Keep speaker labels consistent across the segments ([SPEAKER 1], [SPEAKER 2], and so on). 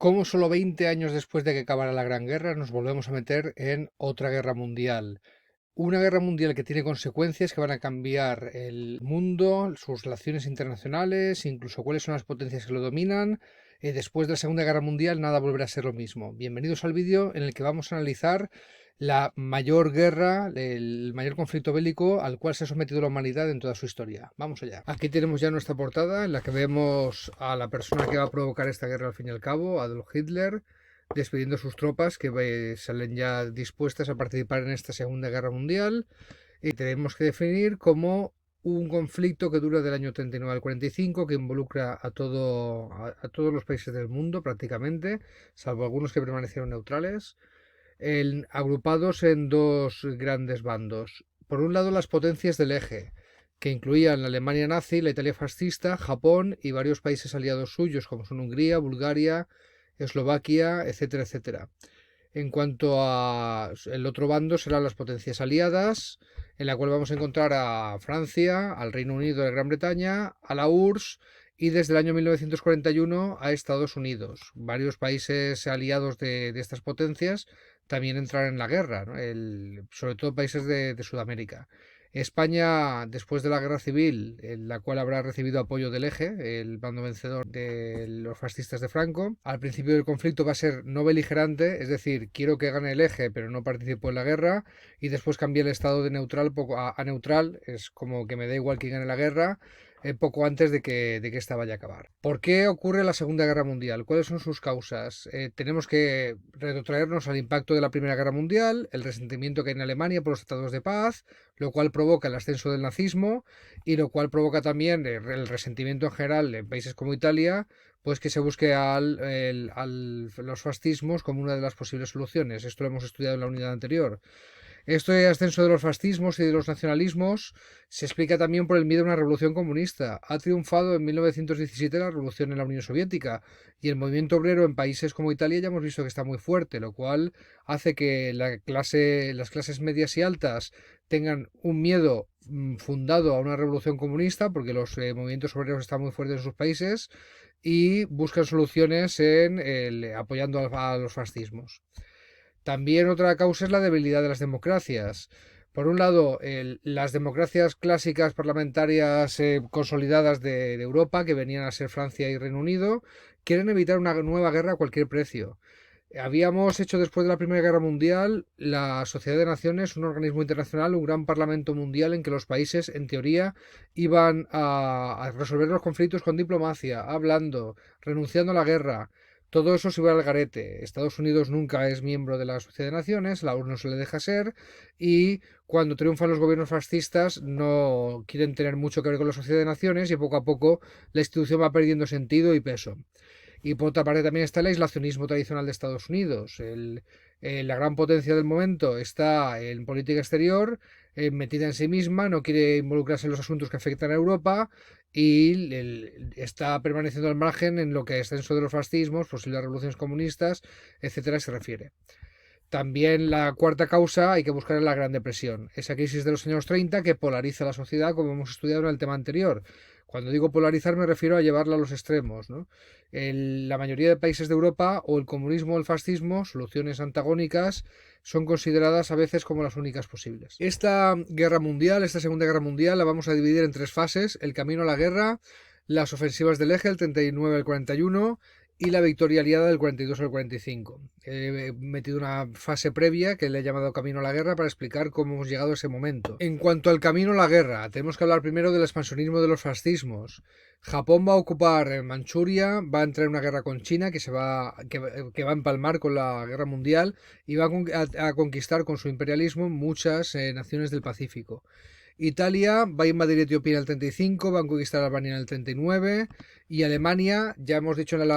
[SPEAKER 1] Cómo solo 20 años después de que acabara la Gran Guerra nos volvemos a meter en otra guerra mundial. Una guerra mundial que tiene consecuencias que van a cambiar el mundo, sus relaciones internacionales, incluso cuáles son las potencias que lo dominan. Después de la Segunda Guerra Mundial nada volverá a ser lo mismo. Bienvenidos al vídeo en el que vamos a analizar la mayor guerra, el mayor conflicto bélico al cual se ha sometido la humanidad en toda su historia. Vamos allá. Aquí tenemos ya nuestra portada en la que vemos a la persona que va a provocar esta guerra al fin y al cabo, Adolf Hitler, despidiendo sus tropas que salen ya dispuestas a participar en esta Segunda Guerra Mundial, y tenemos que definir como un conflicto que dura del año 39 al 45, que involucra a todos los países del mundo prácticamente, salvo algunos que permanecieron neutrales, agrupados en dos grandes bandos. Por un lado, las potencias del eje, que incluían la Alemania nazi, la Italia fascista, Japón y varios países aliados suyos, como son Hungría, Bulgaria, Eslovaquia, etcétera, etcétera. En cuanto a el otro bando, serán las potencias aliadas, en la cual vamos a encontrar a Francia, al Reino Unido de Gran Bretaña, a la URSS y desde el año 1941 a Estados Unidos. Varios países aliados de estas potencias también entrarán en la guerra, ¿no? Sobre todo países de Sudamérica. España, después de la guerra civil, en la cual habrá recibido apoyo del Eje, el bando vencedor de los fascistas de Franco, al principio del conflicto va a ser no beligerante, es decir, quiero que gane el Eje, pero no participo en la guerra, y después cambia el estado de neutral a neutral, es como que me da igual quién gane la guerra, poco antes de que esta vaya a acabar. ¿Por qué ocurre la Segunda Guerra Mundial? ¿Cuáles son sus causas? Tenemos que retrotraernos al impacto de la Primera Guerra Mundial, el resentimiento que hay en Alemania por los tratados de paz, lo cual provoca el ascenso del nazismo y lo cual provoca también el resentimiento en general en países como Italia, pues que se busque los fascismos como una de las posibles soluciones. Esto lo hemos estudiado en la unidad anterior. Este ascenso de los fascismos y de los nacionalismos se explica también por el miedo a una revolución comunista. Ha triunfado en 1917 la revolución en la Unión Soviética y el movimiento obrero en países como Italia ya hemos visto que está muy fuerte, lo cual hace que las clases medias y altas tengan un miedo fundado a una revolución comunista porque los movimientos obreros están muy fuertes en sus países y buscan soluciones apoyando a los fascismos. También otra causa es la debilidad de las democracias. Por un lado, las democracias clásicas parlamentarias consolidadas de Europa, que venían a ser Francia y Reino Unido, quieren evitar una nueva guerra a cualquier precio. Habíamos hecho después de la Primera Guerra Mundial la Sociedad de Naciones, un organismo internacional, un gran parlamento mundial en que los países, en teoría, iban a resolver los conflictos con diplomacia, hablando, renunciando a la guerra. Todo eso se va al garete. Estados Unidos nunca es miembro de la Sociedad de Naciones, la ONU no se le deja ser, y cuando triunfan los gobiernos fascistas no quieren tener mucho que ver con la Sociedad de Naciones y poco a poco la institución va perdiendo sentido y peso. Y por otra parte también está el aislacionismo tradicional de Estados Unidos. La gran potencia del momento está en política exterior, metida en sí misma, no quiere involucrarse en los asuntos que afectan a Europa y está permaneciendo al margen en lo que es ascenso de los fascismos, posibles revoluciones comunistas, etcétera, se refiere. También la cuarta causa hay que buscar en la Gran Depresión, esa crisis de los años 30 que polariza la sociedad, como hemos estudiado en el tema anterior. Cuando digo polarizar me refiero a llevarla a los extremos, ¿no? La mayoría de países de Europa, o el comunismo o el fascismo, soluciones antagónicas, son consideradas a veces como las únicas posibles. Esta guerra mundial, esta Segunda Guerra Mundial, la vamos a dividir en tres fases: el camino a la guerra, las ofensivas del eje, el 39 al 41, y la victoria aliada del 42 al 45. He metido una fase previa que le he llamado Camino a la Guerra para explicar cómo hemos llegado a ese momento. En cuanto al camino a la guerra, tenemos que hablar primero del expansionismo de los fascismos. Japón va a ocupar Manchuria, va a entrar en una guerra con China que va a empalmar con la guerra mundial y va a conquistar con su imperialismo muchas naciones del Pacífico. Italia va a invadir Etiopía en el 35, va a conquistar Albania en el 39 y Alemania, ya hemos dicho en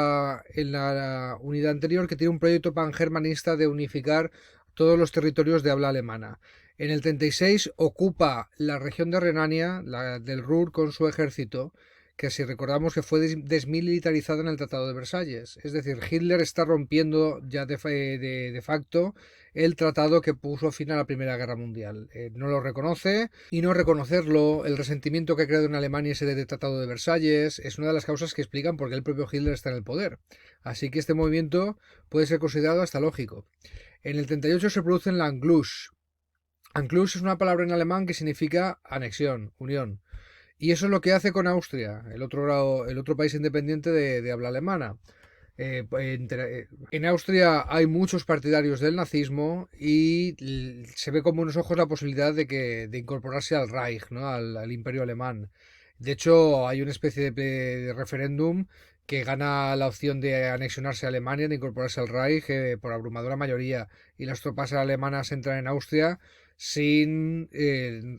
[SPEAKER 1] la unidad anterior, que tiene un proyecto pangermanista de unificar todos los territorios de habla alemana. En el 36 ocupa la región de Renania, la del Ruhr, con su ejército, que si recordamos que fue desmilitarizada en el Tratado de Versalles. Es decir, Hitler está rompiendo ya de facto el tratado que puso fin a la Primera Guerra Mundial. No lo reconoce, y no reconocerlo, el resentimiento que ha creado en Alemania ese de Tratado de Versalles, es una de las causas que explican por qué el propio Hitler está en el poder. Así que este movimiento puede ser considerado hasta lógico. En el 38 se produce en la Anschluss. Anschluss es una palabra en alemán que significa anexión, unión. Y eso es lo que hace con Austria, el otro país independiente de habla alemana. En Austria hay muchos partidarios del nazismo y se ve con buenos ojos la posibilidad de incorporarse al Reich, ¿no? al imperio alemán. De hecho, hay una especie de referéndum que gana la opción de anexionarse a Alemania, de incorporarse al Reich por abrumadora mayoría, y las tropas alemanas entran en Austria sin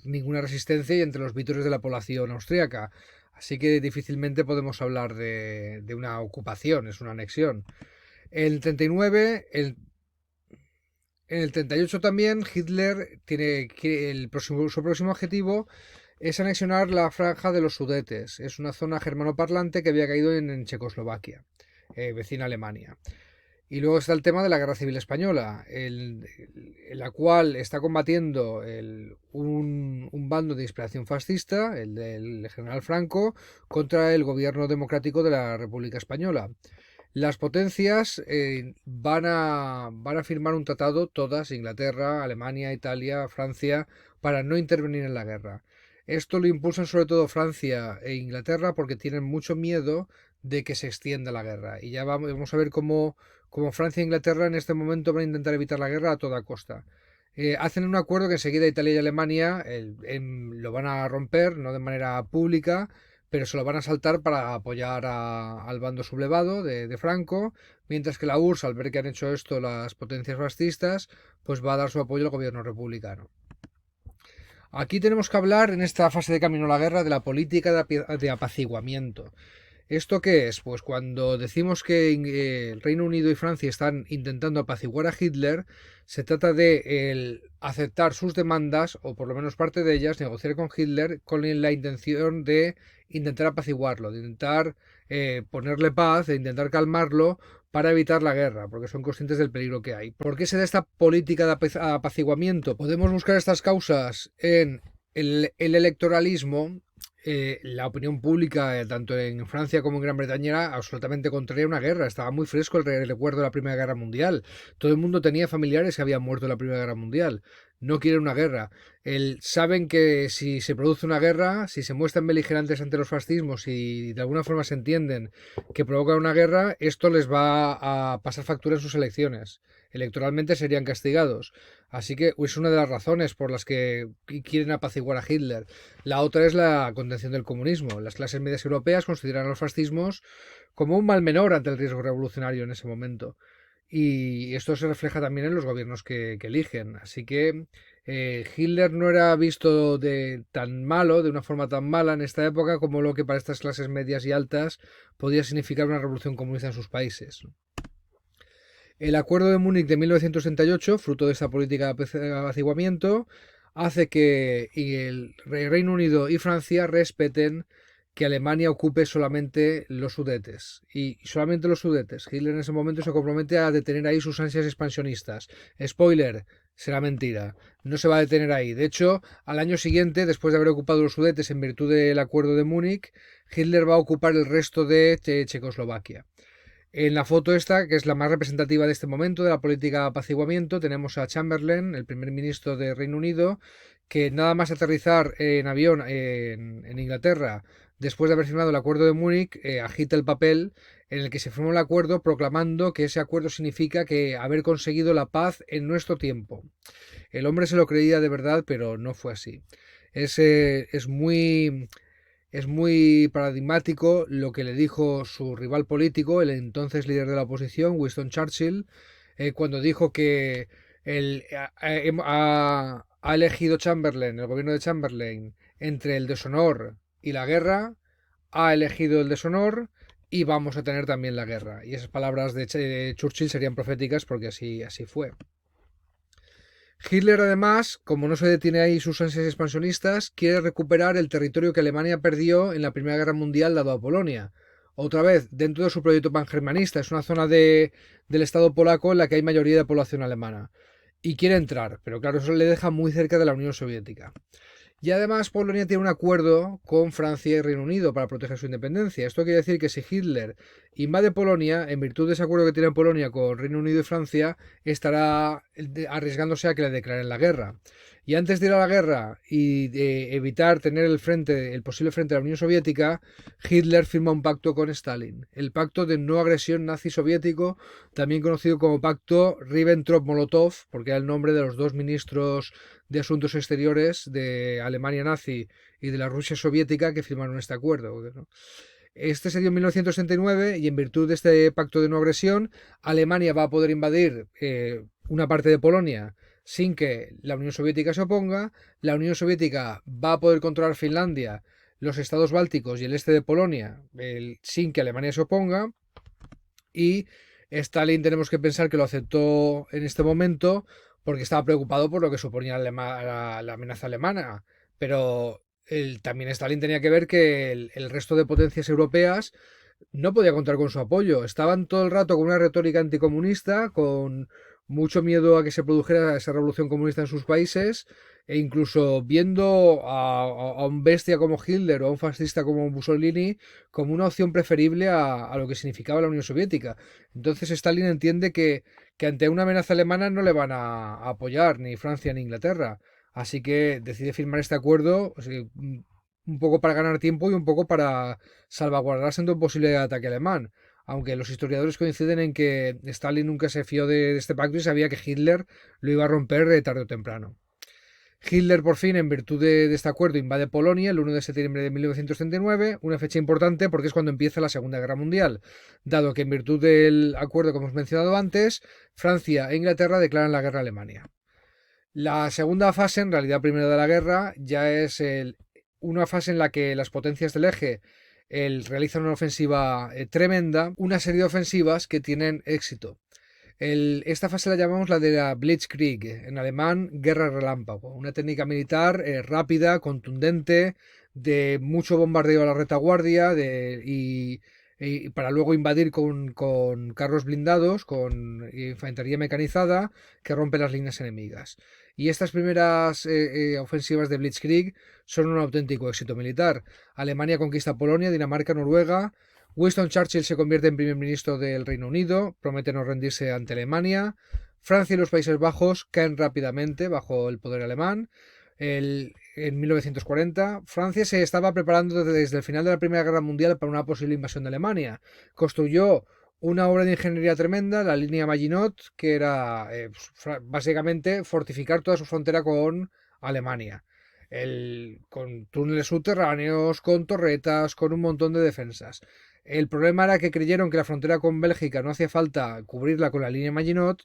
[SPEAKER 1] ninguna resistencia y entre los vítores de la población austríaca. Así que difícilmente podemos hablar de una ocupación, es una anexión. En el 39, en el 38 también, Hitler tiene que su próximo objetivo es anexionar la franja de los Sudetes. Es una zona germanoparlante que había caído en Checoslovaquia, vecina a Alemania. Y luego está el tema de la Guerra Civil Española, en la cual está combatiendo un bando de inspiración fascista, el del general Franco, contra el gobierno democrático de la República Española. Las potencias van a firmar un tratado, todas, Inglaterra, Alemania, Italia, Francia, para no intervenir en la guerra. Esto lo impulsan sobre todo Francia e Inglaterra porque tienen mucho miedo de que se extienda la guerra. Y ya vamos a ver cómo Francia e Inglaterra en este momento van a intentar evitar la guerra a toda costa. Hacen un acuerdo que enseguida Italia y Alemania lo van a romper, no de manera pública, pero se lo van a saltar para apoyar al bando sublevado de Franco, mientras que la URSS, al ver que han hecho esto las potencias fascistas, pues va a dar su apoyo al gobierno republicano. Aquí tenemos que hablar, en esta fase de camino a la guerra, de la política de apaciguamiento. ¿Esto qué es? Pues cuando decimos que el Reino Unido y Francia están intentando apaciguar a Hitler, se trata de aceptar sus demandas, o por lo menos parte de ellas, negociar con Hitler con la intención de intentar apaciguarlo, de intentar ponerle paz, de intentar calmarlo para evitar la guerra, porque son conscientes del peligro que hay. ¿Por qué se da esta política de apaciguamiento? Podemos buscar estas causas en el electoralismo. La opinión pública, tanto en Francia como en Gran Bretaña, era absolutamente contraria a una guerra. Estaba muy fresco el recuerdo de la Primera Guerra Mundial. Todo el mundo tenía familiares que habían muerto en la Primera Guerra Mundial. No quieren una guerra. Saben que si se produce una guerra, si se muestran beligerantes ante los fascismos y de alguna forma se entienden que provocan una guerra, esto les va a pasar factura en sus elecciones. Electoralmente serían castigados. Así que es una de las razones por las que quieren apaciguar a Hitler. La otra es la contención del comunismo. Las clases medias europeas consideran a los fascismos como un mal menor ante el riesgo revolucionario en ese momento. Y esto se refleja también en los gobiernos que eligen. Así que Hitler no era visto tan malo, de una forma tan mala en esta época, como lo que para estas clases medias y altas podía significar una revolución comunista en sus países. El Acuerdo de Múnich de 1968, fruto de esta política de apaciguamiento, hace que el Reino Unido y Francia respeten que Alemania ocupe solamente los Sudetes. Y solamente los Sudetes. Hitler en ese momento se compromete a detener ahí sus ansias expansionistas. Spoiler, será mentira. No se va a detener ahí. De hecho, al año siguiente, después de haber ocupado los Sudetes en virtud del Acuerdo de Múnich, Hitler va a ocupar el resto de Checoslovaquia. En la foto esta, que es la más representativa de este momento de la política de apaciguamiento, tenemos a Chamberlain, el primer ministro de Reino Unido, que nada más aterrizar en avión en Inglaterra, después de haber firmado el acuerdo de Múnich, agita el papel en el que se firmó el acuerdo proclamando que ese acuerdo significa que haber conseguido la paz en nuestro tiempo. El hombre se lo creía de verdad, pero no fue así. Es muy paradigmático lo que le dijo su rival político, el entonces líder de la oposición, Winston Churchill, cuando dijo que ha elegido Chamberlain, el gobierno de Chamberlain, entre el deshonor y la guerra, ha elegido el deshonor y vamos a tener también la guerra. Y esas palabras de Churchill serían proféticas porque así fue. Hitler, además, como no se detiene ahí sus ansias expansionistas, quiere recuperar el territorio que Alemania perdió en la Primera Guerra Mundial dado a Polonia. Otra vez, dentro de su proyecto pangermanista, es una zona del Estado polaco en la que hay mayoría de población alemana. Y quiere entrar, pero claro, eso le deja muy cerca de la Unión Soviética. Y además Polonia tiene un acuerdo con Francia y Reino Unido para proteger su independencia. Esto quiere decir que si Hitler invade Polonia, en virtud de ese acuerdo que tiene Polonia con Reino Unido y Francia, estará arriesgándose a que le declaren la guerra. Y antes de ir a la guerra y de evitar tener el posible frente de la Unión Soviética, Hitler firma un pacto con Stalin, el pacto de no agresión nazi soviético, también conocido como pacto Ribbentrop-Molotov, porque era el nombre de los dos ministros de Asuntos Exteriores de Alemania nazi y de la Rusia soviética que firmaron este acuerdo, ¿no? Este se dio en 1969 y en virtud de este pacto de no agresión, Alemania va a poder invadir una parte de Polonia sin que la Unión Soviética se oponga. La Unión Soviética va a poder controlar Finlandia, los estados bálticos y el este de Polonia sin que Alemania se oponga. Y Stalin tenemos que pensar que lo aceptó en este momento porque estaba preocupado por lo que suponía la amenaza alemana. Pero también Stalin tenía que ver que el resto de potencias europeas no podía contar con su apoyo. Estaban todo el rato con una retórica anticomunista, con mucho miedo a que se produjera esa revolución comunista en sus países, e incluso viendo a un bestia como Hitler o a un fascista como Mussolini como una opción preferible a lo que significaba la Unión Soviética. Entonces Stalin entiende que ante una amenaza alemana no le van a apoyar ni Francia ni Inglaterra. Así que decide firmar este acuerdo, o sea, un poco para ganar tiempo y un poco para salvaguardarse ante un posible ataque alemán. Aunque los historiadores coinciden en que Stalin nunca se fió de este pacto y sabía que Hitler lo iba a romper tarde o temprano. Hitler, por fin, en virtud de este acuerdo, invade Polonia el 1 de septiembre de 1939, una fecha importante porque es cuando empieza la Segunda Guerra Mundial, dado que en virtud del acuerdo que hemos mencionado antes, Francia e Inglaterra declaran la guerra a Alemania. La segunda fase, en realidad primera de la guerra, ya es una fase en la que las potencias del eje realizan una ofensiva tremenda, una serie de ofensivas que tienen éxito. Esta fase la llamamos la de la Blitzkrieg, en alemán guerra relámpago, una técnica militar rápida, contundente, de mucho bombardeo a la retaguardia y para luego invadir con carros blindados, con infantería mecanizada que rompe las líneas enemigas. Y estas primeras ofensivas de Blitzkrieg son un auténtico éxito militar. Alemania conquista Polonia, Dinamarca, Noruega. Winston Churchill se convierte en primer ministro del Reino Unido, promete no rendirse ante Alemania. Francia y los Países Bajos caen rápidamente bajo el poder alemán. En 1940, Francia se estaba preparando desde el final de la Primera Guerra Mundial para una posible invasión de Alemania. Construyó una obra de ingeniería tremenda, la línea Maginot, que era básicamente fortificar toda su frontera con Alemania. Con túneles subterráneos, con torretas, con un montón de defensas. El problema era que creyeron que la frontera con Bélgica no hacía falta cubrirla con la línea Maginot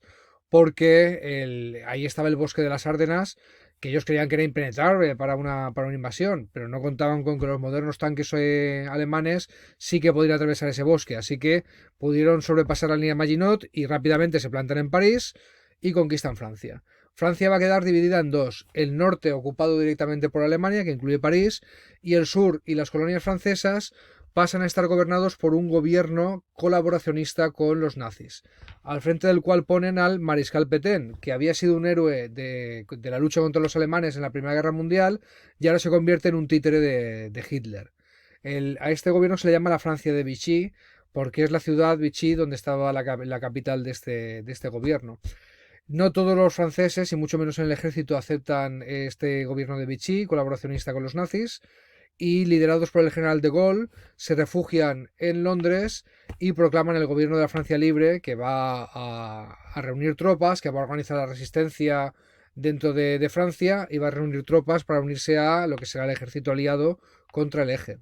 [SPEAKER 1] porque ahí estaba el bosque de las Ardenas, que ellos creían que era impenetrable para una invasión, pero no contaban con que los modernos tanques alemanes sí que podrían atravesar ese bosque, así que pudieron sobrepasar la línea Maginot y rápidamente se plantan en París y conquistan Francia. Francia va a quedar dividida en dos, el norte ocupado directamente por Alemania, que incluye París, y el sur y las colonias francesas pasan a estar gobernados por un gobierno colaboracionista con los nazis, al frente del cual ponen al mariscal Pétain, que había sido un héroe de la lucha contra los alemanes en la Primera Guerra Mundial y ahora se convierte en un títere de Hitler. A este gobierno se le llama la Francia de Vichy, porque es la ciudad Vichy donde estaba la capital de este gobierno. No todos los franceses, y mucho menos en el ejército, aceptan este gobierno de Vichy, colaboracionista con los nazis, y liderados por el general de Gaulle, se refugian en Londres y proclaman el gobierno de la Francia Libre, que va a reunir tropas, que va a organizar la resistencia dentro de Francia y va a reunir tropas para unirse a lo que será el ejército aliado contra el eje.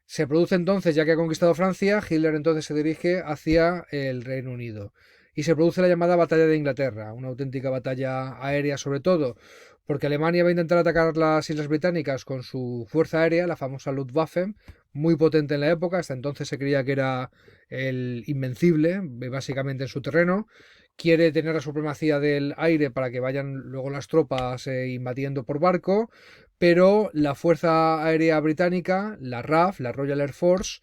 [SPEAKER 1] Se produce entonces, ya que ha conquistado Francia, Hitler entonces se dirige hacia el Reino Unido. Y se produce la llamada Batalla de Inglaterra, una auténtica batalla aérea sobre todo, porque Alemania va a intentar atacar las Islas Británicas con su fuerza aérea, la famosa Luftwaffe, muy potente en la época, hasta entonces se creía que era el invencible, básicamente en su terreno, quiere tener la supremacía del aire para que vayan luego las tropas invadiendo por barco, pero la Fuerza Aérea Británica, la RAF, la Royal Air Force,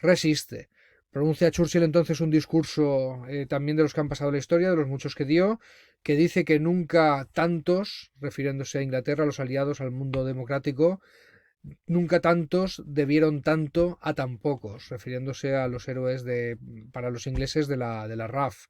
[SPEAKER 1] resiste. Pronuncia Churchill entonces un discurso también de los que han pasado la historia, de los muchos que dio, que dice que nunca tantos, refiriéndose a Inglaterra, a los aliados, al mundo democrático, nunca tantos debieron tanto a tan pocos, refiriéndose a los héroes para los ingleses de la RAF.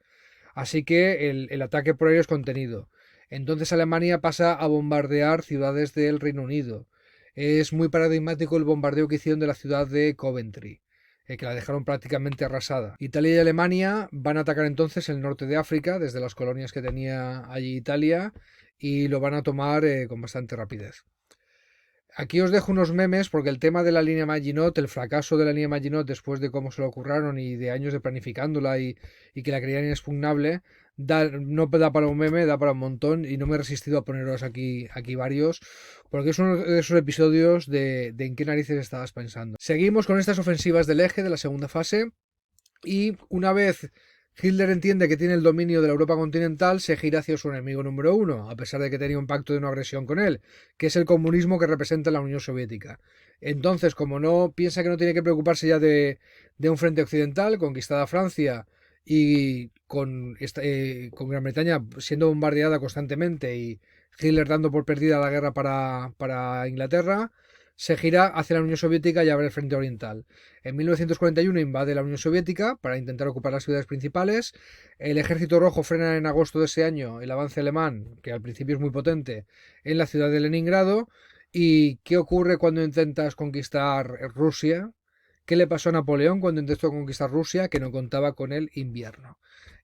[SPEAKER 1] Así que el ataque por aire es contenido. Entonces Alemania pasa a bombardear ciudades del Reino Unido. Es muy paradigmático el bombardeo que hicieron de la ciudad de Coventry, que la dejaron prácticamente arrasada. Italia y Alemania van a atacar entonces el norte de África, desde las colonias que tenía allí Italia, y lo van a tomar con bastante rapidez. Aquí os dejo unos memes porque el tema de la línea Maginot, el fracaso de la línea Maginot después de cómo se lo ocurraron y de años de planificándola y que la creían inexpugnable, no da para un meme, da para un montón y no me he resistido a poneros aquí varios porque es uno de esos episodios de en qué narices estabas pensando. Seguimos con estas ofensivas del eje de la segunda fase y una vez Hitler entiende que tiene el dominio de la Europa continental, se gira hacia su enemigo número uno, a pesar de que tenía un pacto de no agresión con él, que es el comunismo que representa la Unión Soviética. Entonces, como no piensa que no tiene que preocuparse ya de un frente occidental, conquistada Francia y con Gran Bretaña siendo bombardeada constantemente y Hitler dando por perdida la guerra para Inglaterra, se gira hacia la Unión Soviética y abre el frente oriental. En 1941 invade la Unión Soviética para intentar ocupar las ciudades principales. El Ejército Rojo frena en agosto de ese año el avance alemán, que al principio es muy potente, en la ciudad de Leningrado. ¿Y qué ocurre cuando intentas conquistar Rusia? ¿Qué le pasó a Napoleón cuando intentó conquistar Rusia? Que no contaba con el invierno.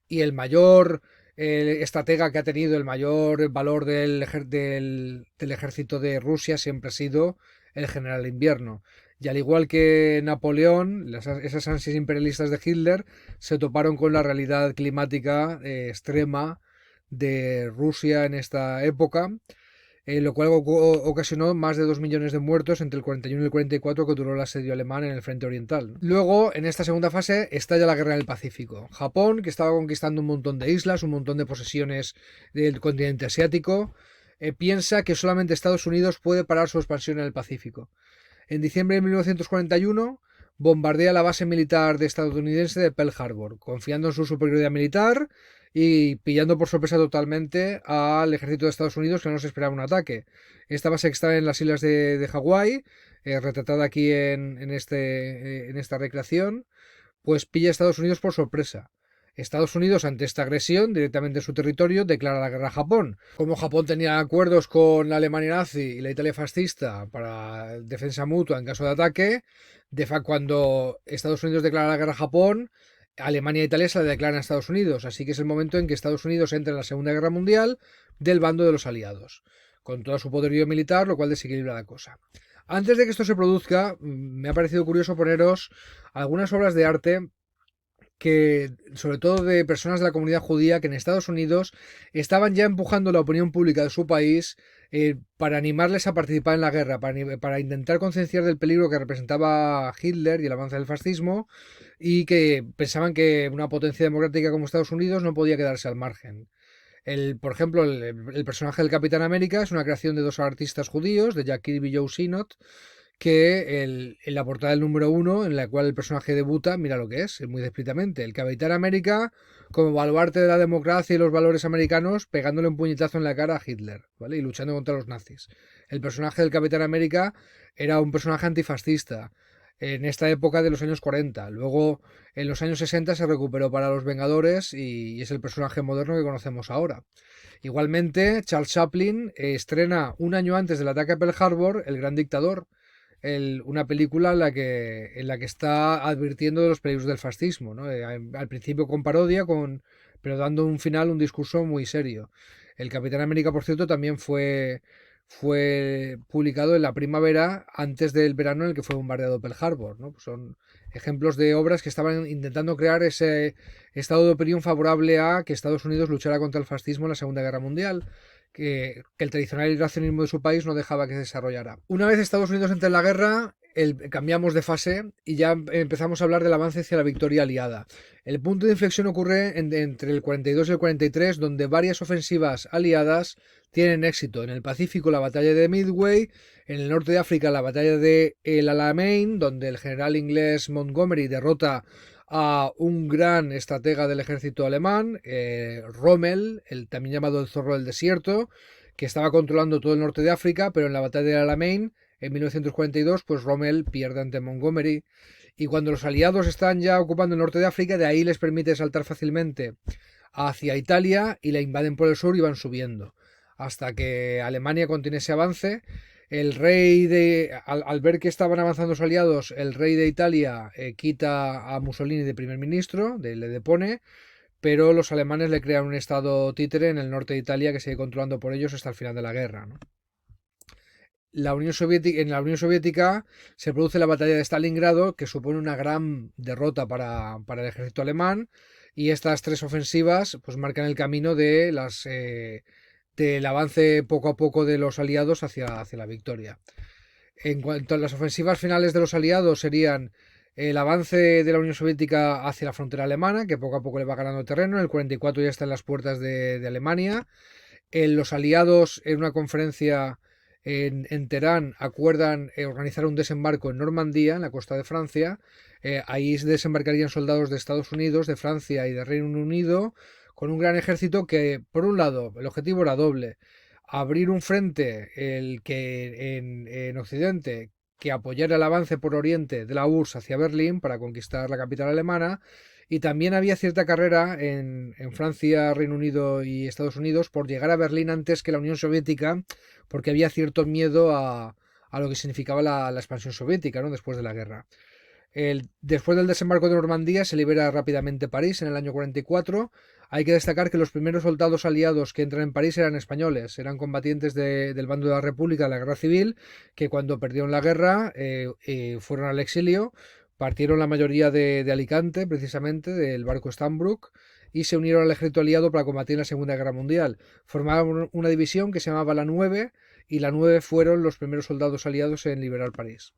[SPEAKER 1] Y el mayor estratega que ha tenido el mayor valor del ejército de Rusia siempre ha sido el general Invierno. Y al igual que Napoleón, esas ansias imperialistas de Hitler se toparon con la realidad climática extrema de Rusia en esta época, lo cual ocasionó más de 2 millones de muertos entre el 41 y el 44 que duró el asedio alemán en el frente oriental. Luego, en esta segunda fase, estalla la guerra del Pacífico. Japón, que estaba conquistando un montón de islas, un montón de posesiones del continente asiático, piensa que solamente Estados Unidos puede parar su expansión en el Pacífico. En diciembre de 1941 bombardea la base militar estadounidense de Pearl Harbor, confiando en su superioridad militar y pillando por sorpresa totalmente al ejército de Estados Unidos, que no se esperaba un ataque. Esta base que está en las islas de Hawái, retratada aquí en esta recreación, pues pilla a Estados Unidos por sorpresa. Estados Unidos, ante esta agresión directamente en su territorio, declara la guerra a Japón. Como Japón tenía acuerdos con la Alemania nazi y la Italia fascista para defensa mutua en caso de ataque, cuando Estados Unidos declara la guerra a Japón, Alemania e Italia se la declaran a Estados Unidos. Así que es el momento en que Estados Unidos entra en la Segunda Guerra Mundial del bando de los aliados, con todo su poderío militar, lo cual desequilibra la cosa. Antes de que esto se produzca, me ha parecido curioso poneros algunas obras de arte que, sobre todo de personas de la comunidad judía, que en Estados Unidos estaban ya empujando la opinión pública de su país para animarles a participar en la guerra, para intentar concienciar del peligro que representaba Hitler y el avance del fascismo, y que pensaban que una potencia democrática como Estados Unidos no podía quedarse al margen. Por ejemplo, el personaje del Capitán América es una creación de dos artistas judíos, de Jack Kirby y Joe Sinnott, que en la portada del número 1, en la cual el personaje debuta, mira lo que es muy explícitamente, el Capitán América como baluarte de la democracia y los valores americanos, pegándole un puñetazo en la cara a Hitler, ¿vale? Y luchando contra los nazis. El personaje del Capitán América era un personaje antifascista en esta época de los años 40. Luego, en los años 60 se recuperó para los Vengadores y es el personaje moderno que conocemos ahora. Igualmente, Charles Chaplin estrena un año antes del ataque a Pearl Harbor El Gran Dictador, una película en la que está advirtiendo de los peligros del fascismo, ¿no? Al principio con parodia, pero dando un final, un discurso muy serio. El Capitán América, por cierto, también fue publicado en la primavera, antes del verano en el que fue bombardeado Pearl Harbor, ¿no? Pues son ejemplos de obras que estaban intentando crear ese estado de opinión favorable a que Estados Unidos luchara contra el fascismo en la Segunda Guerra Mundial. que el tradicional irracionalismo de su país no dejaba que se desarrollara. Una vez Estados Unidos entra en la guerra, cambiamos de fase y ya empezamos a hablar del avance hacia la victoria aliada. El punto de inflexión ocurre entre el 42 y el 43, donde varias ofensivas aliadas tienen éxito. En el Pacífico, la batalla de Midway; en el norte de África, la batalla de El Alamein, donde el general inglés Montgomery derrota a un gran estratega del ejército alemán, Rommel, el también llamado el Zorro del Desierto, que estaba controlando todo el norte de África, pero en la batalla de Alamein, en 1942, pues Rommel pierde ante Montgomery. Y cuando los aliados están ya ocupando el norte de África, de ahí les permite saltar fácilmente hacia Italia y la invaden por el sur y van subiendo. Hasta que Alemania continúe ese avance. El rey al ver que estaban avanzando los aliados, el rey de Italia quita a Mussolini de primer ministro, le depone, pero los alemanes le crean un estado títere en el norte de Italia que sigue controlando por ellos hasta el final de la guerra, ¿no? En la Unión Soviética se produce la batalla de Stalingrado, que supone una gran derrota para el ejército alemán, y estas tres ofensivas pues marcan el camino del avance poco a poco de los aliados hacia la victoria. En cuanto a las ofensivas finales de los aliados, serían el avance de la Unión Soviética hacia la frontera alemana, que poco a poco le va ganando terreno. En el 44 ya está en las puertas de Alemania. Los aliados, en una conferencia en Teherán, acuerdan organizar un desembarco en Normandía, en la costa de Francia. Ahí desembarcarían soldados de Estados Unidos, de Francia y de Reino Unido, con un gran ejército que, por un lado, el objetivo era doble: abrir un frente en Occidente que apoyara el avance por Oriente de la URSS hacia Berlín para conquistar la capital alemana, y también había cierta carrera en Francia, Reino Unido y Estados Unidos por llegar a Berlín antes que la Unión Soviética, porque había cierto miedo a lo que significaba la expansión soviética, ¿no?, después de la guerra. Después del desembarco de Normandía se libera rápidamente París en el año 44. Hay que destacar que los primeros soldados aliados que entran en París eran españoles, eran combatientes del bando de la República de la Guerra Civil, que cuando perdieron la guerra fueron al exilio. Partieron la mayoría de Alicante, precisamente, del barco Stanbrook, y se unieron al ejército aliado para combatir en la Segunda Guerra Mundial. Formaron una división que se llamaba la 9, y la 9 fueron los primeros soldados aliados en liberar París.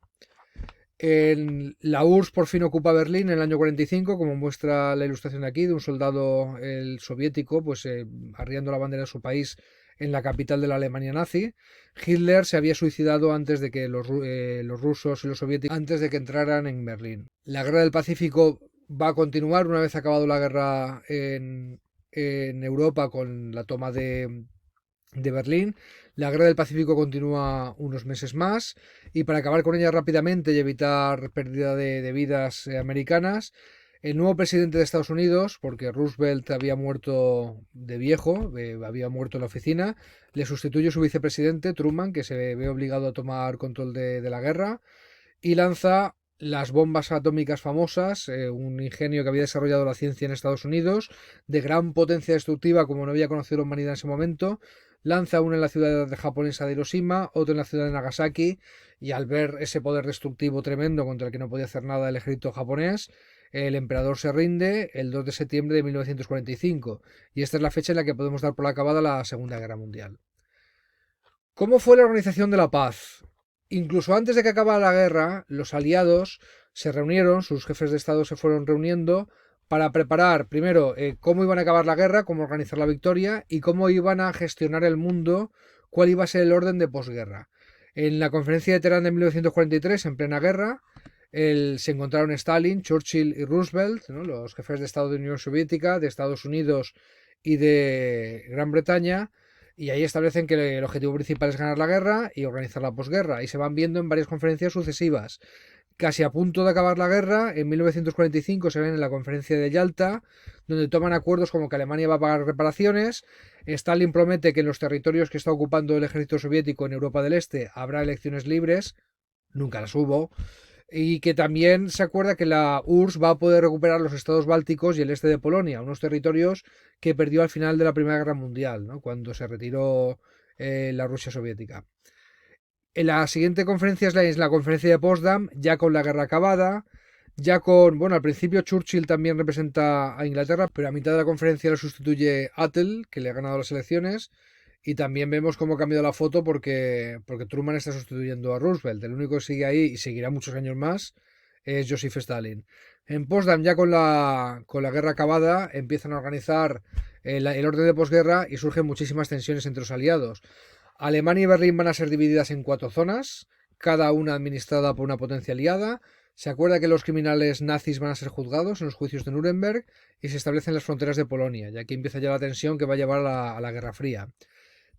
[SPEAKER 1] La URSS por fin ocupa Berlín en el año 45, como muestra la ilustración de aquí, de un soldado soviético pues arriando la bandera de su país en la capital de la Alemania nazi. Hitler se había suicidado antes de que los rusos y los soviéticos antes de que entraran en Berlín. La guerra del Pacífico va a continuar una vez acabado la guerra en Europa con la toma de Berlín. La guerra del Pacífico continúa unos meses más, y para acabar con ella rápidamente y evitar pérdida de vidas americanas, el nuevo presidente de Estados Unidos, porque Roosevelt había muerto de viejo, había muerto en la oficina, le sustituye su vicepresidente Truman, que se ve obligado a tomar control de la guerra, y lanza las bombas atómicas famosas, un ingenio que había desarrollado la ciencia en Estados Unidos, de gran potencia destructiva como no había conocido la humanidad en ese momento. Lanza una en la ciudad japonesa de Hiroshima, otra en la ciudad de Nagasaki, y al ver ese poder destructivo tremendo contra el que no podía hacer nada el ejército japonés, el emperador se rinde el 2 de septiembre de 1945, y esta es la fecha en la que podemos dar por acabada la Segunda Guerra Mundial. ¿Cómo fue la organización de la paz? Incluso antes de que acabara la guerra, los aliados se reunieron, sus jefes de Estado se fueron reuniendo para preparar primero cómo iban a acabar la guerra, cómo organizar la victoria y cómo iban a gestionar el mundo, cuál iba a ser el orden de posguerra. En la conferencia de Teherán de 1943, en plena guerra, se encontraron Stalin, Churchill y Roosevelt, ¿no?, los jefes de Estado de la Unión Soviética, de Estados Unidos y de Gran Bretaña, y ahí establecen que el objetivo principal es ganar la guerra y organizar la posguerra, y se van viendo en varias conferencias sucesivas. Casi a punto de acabar la guerra, en 1945 se ven en la conferencia de Yalta, donde toman acuerdos como que Alemania va a pagar reparaciones. Stalin promete que en los territorios que está ocupando el ejército soviético en Europa del Este habrá elecciones libres, nunca las hubo, y que también se acuerda que la URSS va a poder recuperar los estados bálticos y el este de Polonia, unos territorios que perdió al final de la Primera Guerra Mundial, ¿no?, cuando se retiró la Rusia soviética. En la siguiente conferencia es la conferencia de Potsdam, ya con la guerra acabada, ya con, bueno, al principio Churchill también representa a Inglaterra, pero a mitad de la conferencia lo sustituye Attell, que le ha ganado las elecciones, Y también vemos cómo ha cambiado la foto porque Truman está sustituyendo a Roosevelt. El único que sigue ahí y seguirá muchos años más es Joseph Stalin. En Potsdam, ya con la guerra acabada, empiezan a organizar el orden de posguerra y surgen muchísimas tensiones entre los aliados. Alemania y Berlín van a ser divididas en 4 zonas, cada una administrada por una potencia aliada. Se acuerda que los criminales nazis van a ser juzgados en los juicios de Nuremberg y se establecen las fronteras de Polonia, y aquí empieza ya la tensión que va a llevar a la Guerra Fría.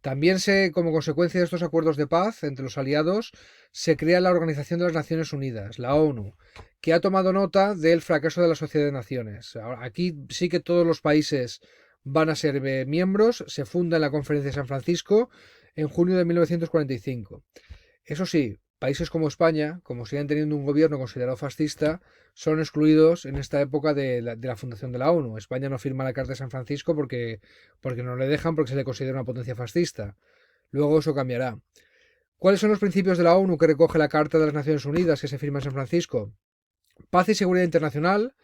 [SPEAKER 1] También como consecuencia de estos acuerdos de paz entre los aliados, se crea la Organización de las Naciones Unidas, la ONU, que ha tomado nota del fracaso de la Sociedad de Naciones. Aquí sí que todos los países van a ser miembros, se funda en la Conferencia de San Francisco en junio de 1945. Eso sí, países como España, como siguen teniendo un gobierno considerado fascista, son excluidos en esta época de la fundación de la ONU. España no firma la Carta de San Francisco porque no le dejan, porque se le considera una potencia fascista. Luego eso cambiará. ¿Cuáles son los principios de la ONU que recoge la Carta de las Naciones Unidas que se firma en San Francisco? Paz y seguridad internacional.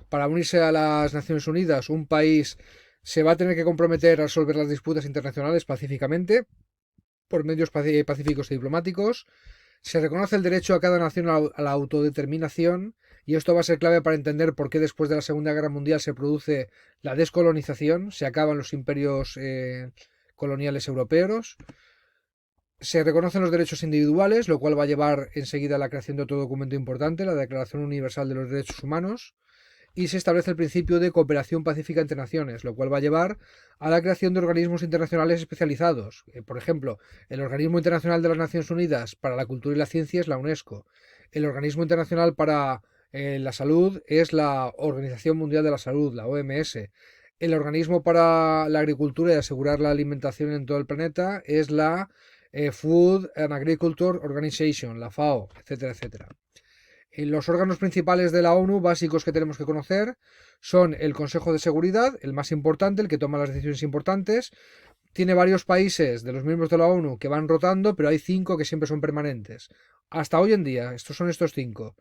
[SPEAKER 1] Para unirse a las Naciones Unidas, un país se va a tener que comprometer a resolver las disputas internacionales pacíficamente, por medios pacíficos y diplomáticos. Se reconoce el derecho a cada nación a la autodeterminación, y esto va a ser clave para entender por qué después de la Segunda Guerra Mundial se produce la descolonización, se acaban los imperios coloniales europeos. Se reconocen los derechos individuales, lo cual va a llevar enseguida a la creación de otro documento importante, la Declaración Universal de los Derechos Humanos, y se establece el principio de cooperación pacífica entre naciones, lo cual va a llevar a la creación de organismos internacionales especializados. Por ejemplo, el Organismo Internacional de las Naciones Unidas para la Cultura y la Ciencia es la UNESCO. El Organismo Internacional para la Salud es la Organización Mundial de la Salud, la OMS. El Organismo para la Agricultura y asegurar la alimentación en todo el planeta es la Food and Agriculture Organization, la FAO, etcétera, etcétera. Los órganos principales de la ONU básicos que tenemos que conocer son el Consejo de Seguridad, el más importante, el que toma las decisiones importantes. Tiene varios países de los miembros de la ONU que van rotando, pero hay 5 que siempre son permanentes. Hasta hoy en día, estos 5.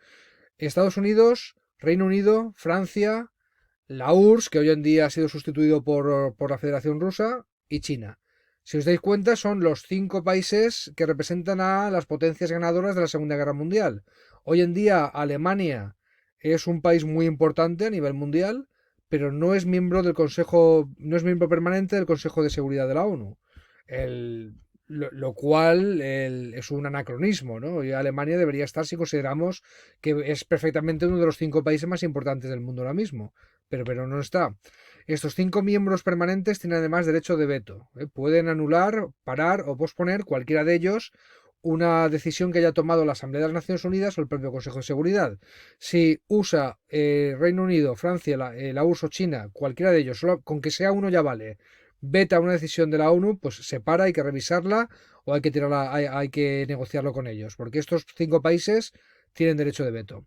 [SPEAKER 1] Estados Unidos, Reino Unido, Francia, la URSS, que hoy en día ha sido sustituido por la Federación Rusa, y China. Si os dais cuenta, son los 5 países que representan a las potencias ganadoras de la Segunda Guerra Mundial. Hoy en día Alemania es un país muy importante a nivel mundial, pero no es miembro del Consejo, no es miembro permanente del Consejo de Seguridad de la ONU. Lo cual es un anacronismo, ¿no? Y Alemania debería estar si consideramos que es perfectamente uno de los 5 países más importantes del mundo ahora mismo, pero no está. Estos 5 miembros permanentes tienen además derecho de veto. Pueden anular, parar o posponer cualquiera de ellos una decisión que haya tomado la Asamblea de las Naciones Unidas o el propio Consejo de Seguridad. Si USA, Reino Unido, Francia, la URSS o China, cualquiera de ellos, solo con que sea uno ya vale, veta una decisión de la ONU, pues se para, hay que revisarla o hay que negociarlo con ellos, porque estos 5 países tienen derecho de veto.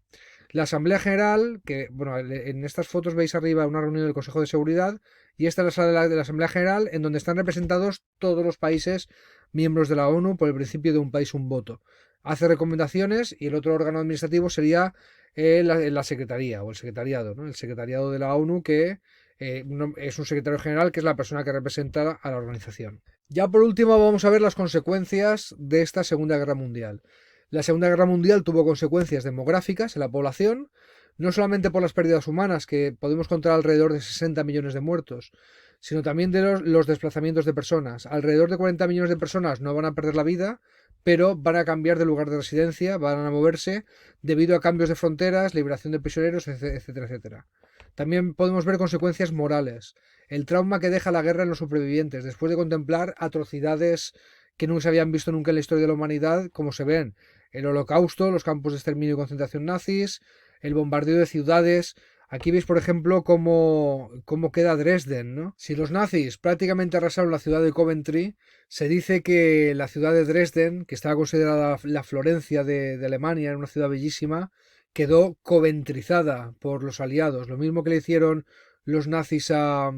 [SPEAKER 1] La Asamblea General, que bueno, en estas fotos veis arriba una reunión del Consejo de Seguridad, y esta es la sala de la Asamblea General, en donde están representados todos los países miembros de la ONU por el principio de un país un voto. Hace recomendaciones y el otro órgano administrativo sería la Secretaría o el Secretariado, ¿no? El Secretariado de la ONU, que es un secretario general, que es la persona que representa a la organización. Ya por último vamos a ver las consecuencias de esta Segunda Guerra Mundial. La Segunda Guerra Mundial tuvo consecuencias demográficas en la población, no solamente por las pérdidas humanas, que podemos contar alrededor de 60 millones de muertos, sino también de los desplazamientos de personas. Alrededor de 40 millones de personas no van a perder la vida, pero van a cambiar de lugar de residencia, van a moverse debido a cambios de fronteras, liberación de prisioneros, etcétera, etcétera. También podemos ver consecuencias morales. El trauma que deja la guerra en los supervivientes, después de contemplar atrocidades que no se habían visto nunca en la historia de la humanidad, como se ven el Holocausto, los campos de exterminio y concentración nazis, el bombardeo de ciudades. Aquí veis, por ejemplo, cómo queda Dresden, ¿no? Si los nazis prácticamente arrasaron la ciudad de Coventry, se dice que la ciudad de Dresden, que estaba considerada la Florencia de Alemania, era una ciudad bellísima, quedó coventrizada por los aliados. Lo mismo que le hicieron los nazis a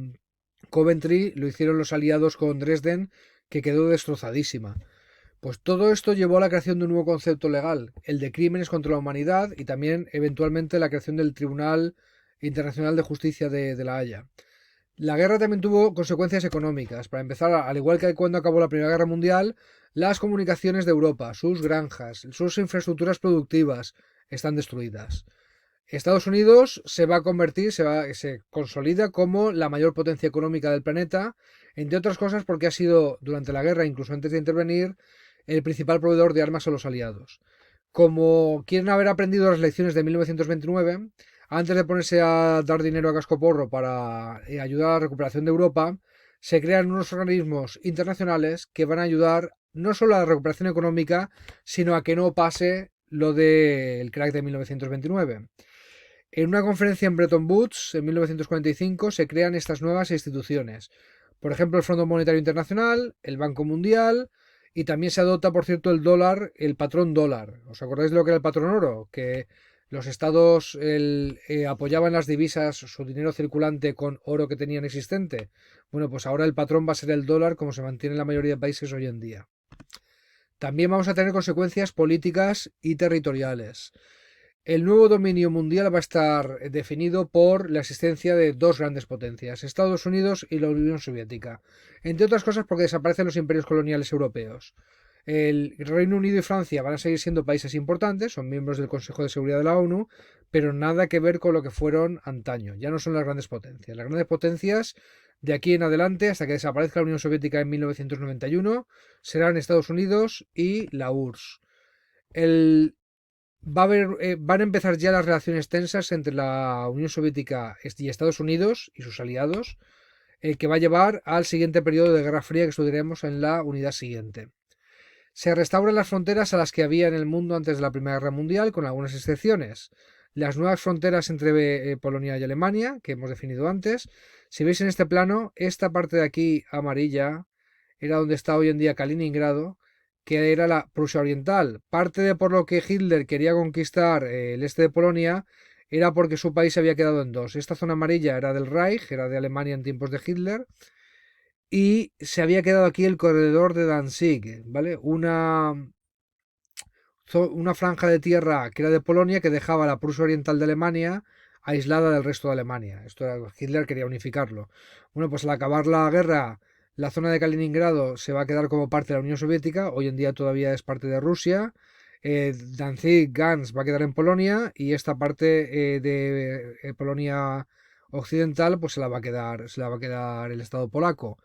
[SPEAKER 1] Coventry, lo hicieron los aliados con Dresden, que quedó destrozadísima. Pues todo esto llevó a la creación de un nuevo concepto legal, el de crímenes contra la humanidad, y también eventualmente la creación del Tribunal Internacional de Justicia de La Haya. La guerra también tuvo consecuencias económicas. Para empezar, al igual que cuando acabó la Primera Guerra Mundial, las comunicaciones de Europa, sus granjas, sus infraestructuras productivas están destruidas. Estados Unidos se va a convertir, se consolida como la mayor potencia económica del planeta, entre otras cosas porque ha sido, durante la guerra, incluso antes de intervenir, el principal proveedor de armas a los aliados. Como quieren haber aprendido las lecciones de 1929, antes de ponerse a dar dinero a cascoporro para ayudar a la recuperación de Europa, se crean unos organismos internacionales que van a ayudar no solo a la recuperación económica, sino a que no pase lo del crack de 1929. En una conferencia en Bretton Woods en 1945 se crean estas nuevas instituciones. Por ejemplo, el Fondo Monetario Internacional, el Banco Mundial, y también se adopta, por cierto, el dólar, el patrón dólar. ¿Os acordáis de lo que era el patrón oro? Que los estados apoyaban las divisas, su dinero circulante con oro que tenían existente. Bueno, pues ahora el patrón va a ser el dólar, como se mantiene en la mayoría de países hoy en día. También vamos a tener consecuencias políticas y territoriales. El nuevo dominio mundial va a estar definido por la existencia de dos grandes potencias, Estados Unidos y la Unión Soviética, entre otras cosas porque desaparecen los imperios coloniales europeos. El Reino Unido y Francia van a seguir siendo países importantes, son miembros del Consejo de Seguridad de la ONU, pero nada que ver con lo que fueron antaño, ya no son las grandes potencias. Las grandes potencias de aquí en adelante, hasta que desaparezca la Unión Soviética en 1991, serán Estados Unidos y la URSS. Van a empezar ya las relaciones tensas entre la Unión Soviética y Estados Unidos y sus aliados, que va a llevar al siguiente periodo de Guerra Fría que estudiaremos en la unidad siguiente. Se restauran las fronteras a las que había en el mundo antes de la Primera Guerra Mundial, con algunas excepciones. Las nuevas fronteras entre Polonia y Alemania, que hemos definido antes. Si veis en este plano, esta parte de aquí amarilla era donde está hoy en día Kaliningrado, que era la Prusia Oriental. Parte de por lo que Hitler quería conquistar el este de Polonia era porque su país se había quedado en dos. Esta zona amarilla era del Reich, era de Alemania en tiempos de Hitler, y se había quedado aquí el corredor de Danzig, ¿vale? Una franja de tierra que era de Polonia que dejaba la Prusia Oriental de Alemania aislada del resto de Alemania. Hitler quería unificarlo. Bueno, pues al acabar la guerra, la zona de Kaliningrado se va a quedar como parte de la Unión Soviética, hoy en día todavía es parte de Rusia. Danzig, Gans va a quedar en Polonia y esta parte de Polonia occidental pues se la va a quedar el Estado polaco.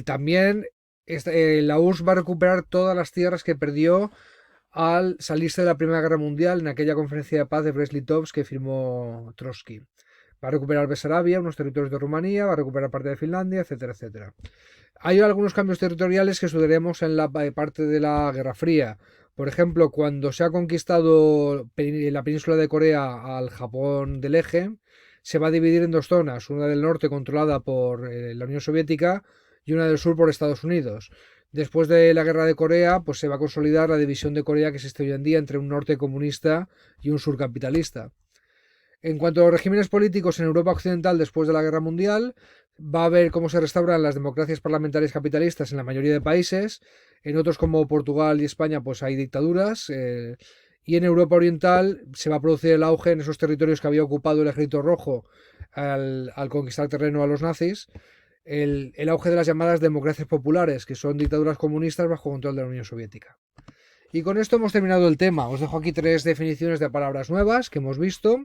[SPEAKER 1] También la URSS va a recuperar todas las tierras que perdió al salirse de la Primera Guerra Mundial en aquella conferencia de paz de Brest-Litovsk que firmó Trotsky. Va a recuperar Besarabia, unos territorios de Rumanía, va a recuperar parte de Finlandia, etcétera, etcétera. Hay algunos cambios territoriales que estudiaremos en la parte de la Guerra Fría. Por ejemplo, cuando se ha conquistado la península de Corea al Japón del Eje, se va a dividir en dos zonas, una del norte controlada por la Unión Soviética y una del sur por Estados Unidos. Después de la guerra de Corea, pues se va a consolidar la división de Corea que existe hoy en día entre un norte comunista y un sur capitalista. En cuanto a los regímenes políticos en Europa Occidental después de la Guerra Mundial, va a ver cómo se restauran las democracias parlamentarias capitalistas en la mayoría de países. En otros como Portugal y España pues hay dictaduras. Y en Europa Oriental se va a producir el auge en esos territorios que había ocupado el Ejército Rojo al conquistar terreno a los nazis. El auge de las llamadas democracias populares, que son dictaduras comunistas bajo control de la Unión Soviética. Y con esto hemos terminado el tema. Os dejo aquí 3 definiciones de palabras nuevas que hemos visto.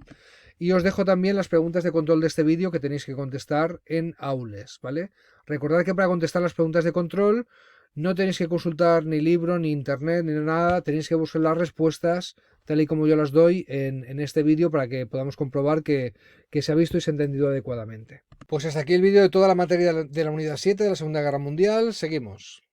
[SPEAKER 1] Y os dejo también las preguntas de control de este vídeo que tenéis que contestar en Aules, ¿vale? Recordad que para contestar las preguntas de control no tenéis que consultar ni libro, ni internet, ni nada. Tenéis que buscar las respuestas tal y como yo las doy en este vídeo para que podamos comprobar que se ha visto y se ha entendido adecuadamente. Pues hasta aquí el vídeo de toda la materia de la unidad 7 de la Segunda Guerra Mundial. Seguimos.